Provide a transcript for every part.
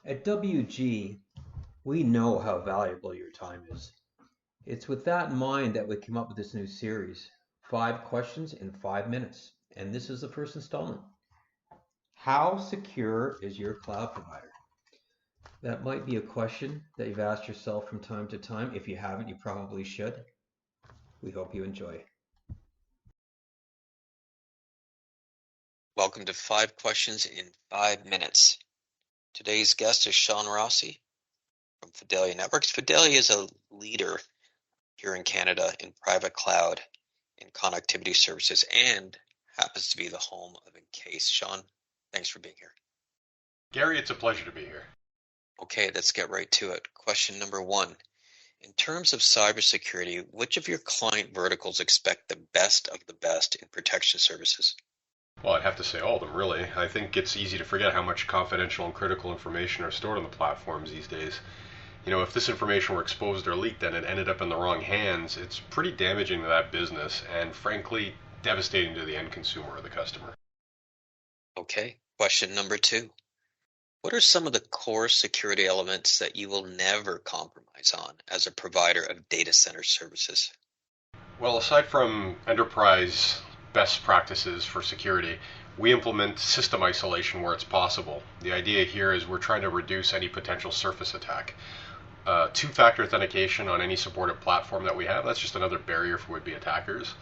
At WG, we know how valuable your time is. It's with that in mind that we came up with this new series, 5 questions in 5 minutes. And this is the first installment. How secure is your cloud provider? That might be a question that you've asked yourself from time to time. If you haven't, you probably should. We hope you enjoy. Welcome to 5 questions in 5 minutes. Today's guest is Shaun Rossi from Fidalia Networks. Fidalia is a leader here in Canada in private cloud and connectivity services and happens to be the home of Encase. Shaun, thanks for being here. Gary, it's a pleasure to be here. Okay, let's get right to it. Question number 1. In terms of cybersecurity, which of your client verticals expect the best of the best in protection services? Well, I'd have to say all of them, really. I think it's easy to forget how much confidential and critical information are stored on the platforms these days. If this information were exposed or leaked and it ended up in the wrong hands, it's pretty damaging to that business and, frankly, devastating to the end consumer or the customer. Okay, question number 2. What are some of the core security elements that you will never compromise on as a provider of data center services? Well, aside from enterprise best practices for security, we implement system isolation where it's possible. The idea here is we're trying to reduce any potential surface attack. Two-factor authentication on any supported platform that we have, that's just another barrier for would-be attackers.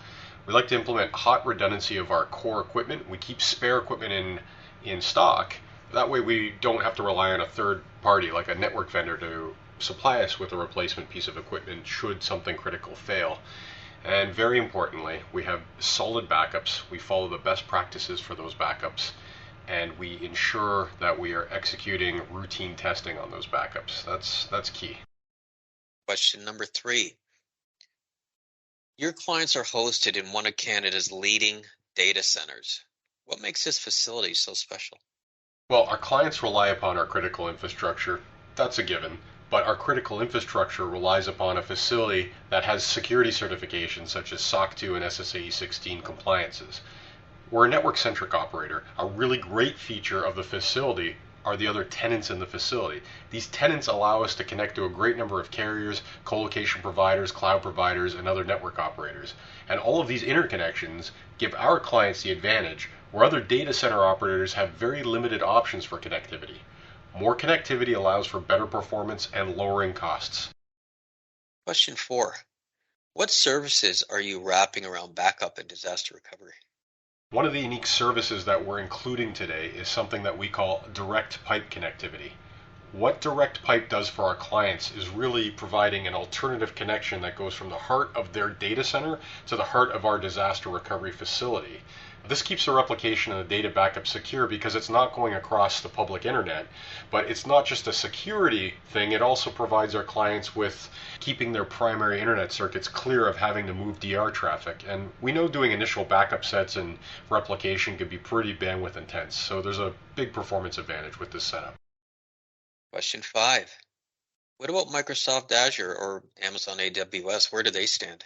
We like to implement hot redundancy of our core equipment. We keep spare equipment in stock. That way we don't have to rely on a third party like a network vendor to supply us with a replacement piece of equipment should something critical fail. And very importantly, we have solid backups. We follow the best practices for those backups, and we ensure that we are executing routine testing on those backups. That's key. Question number 3. Your clients are hosted in one of Canada's leading data centers. What makes this facility so special? Well, our clients rely upon our critical infrastructure. That's a given. But our critical infrastructure relies upon a facility that has security certifications such as SOC 2 and SSAE 16 compliances. We're a network-centric operator. A really great feature of the facility are the other tenants in the facility. These tenants allow us to connect to a great number of carriers, colocation providers, cloud providers, and other network operators. And all of these interconnections give our clients the advantage where other data center operators have very limited options for connectivity. More connectivity allows for better performance and lowering costs. Question 4. What services are you wrapping around backup and disaster recovery? One of the unique services that we're including today is something that we call direct pipe connectivity. What direct pipe does for our clients is really providing an alternative connection that goes from the heart of their data center to the heart of our disaster recovery facility. This keeps the replication and the data backup secure because it's not going across the public internet, but it's not just a security thing, it also provides our clients with keeping their primary internet circuits clear of having to move DR traffic. And we know doing initial backup sets and replication can be pretty bandwidth intense, so there's a big performance advantage with this setup. Question 5. What about Microsoft Azure or Amazon AWS? Where do they stand?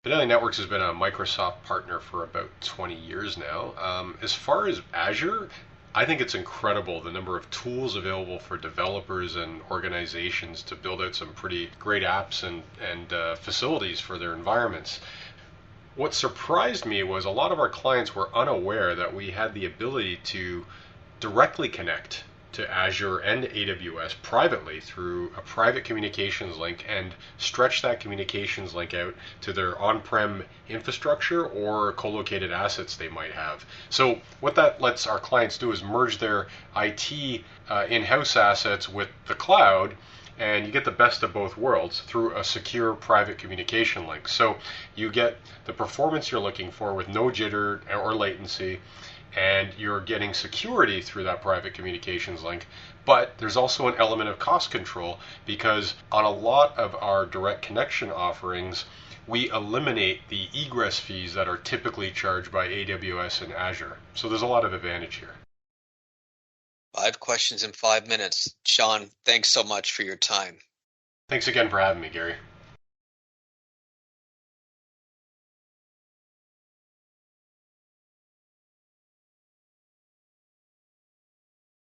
Fidalia Networks has been a Microsoft partner for about 20 years now. As far as Azure, I think it's incredible the number of tools available for developers and organizations to build out some pretty great apps and facilities for their environments. What surprised me was a lot of our clients were unaware that we had the ability to directly connect to Azure and AWS privately through a private communications link and stretch that communications link out to their on-prem infrastructure or co-located assets they might have. So what that lets our clients do is merge their IT in-house assets with the cloud, and you get the best of both worlds through a secure private communication link. So you get the performance you're looking for with no jitter or latency, and you're getting security through that private communications link. But there's also an element of cost control because on a lot of our direct connection offerings, we eliminate the egress fees that are typically charged by AWS and Azure. So there's a lot of advantage here. 5 questions in 5 minutes. Shaun, thanks so much for your time. Thanks again for having me, Gary.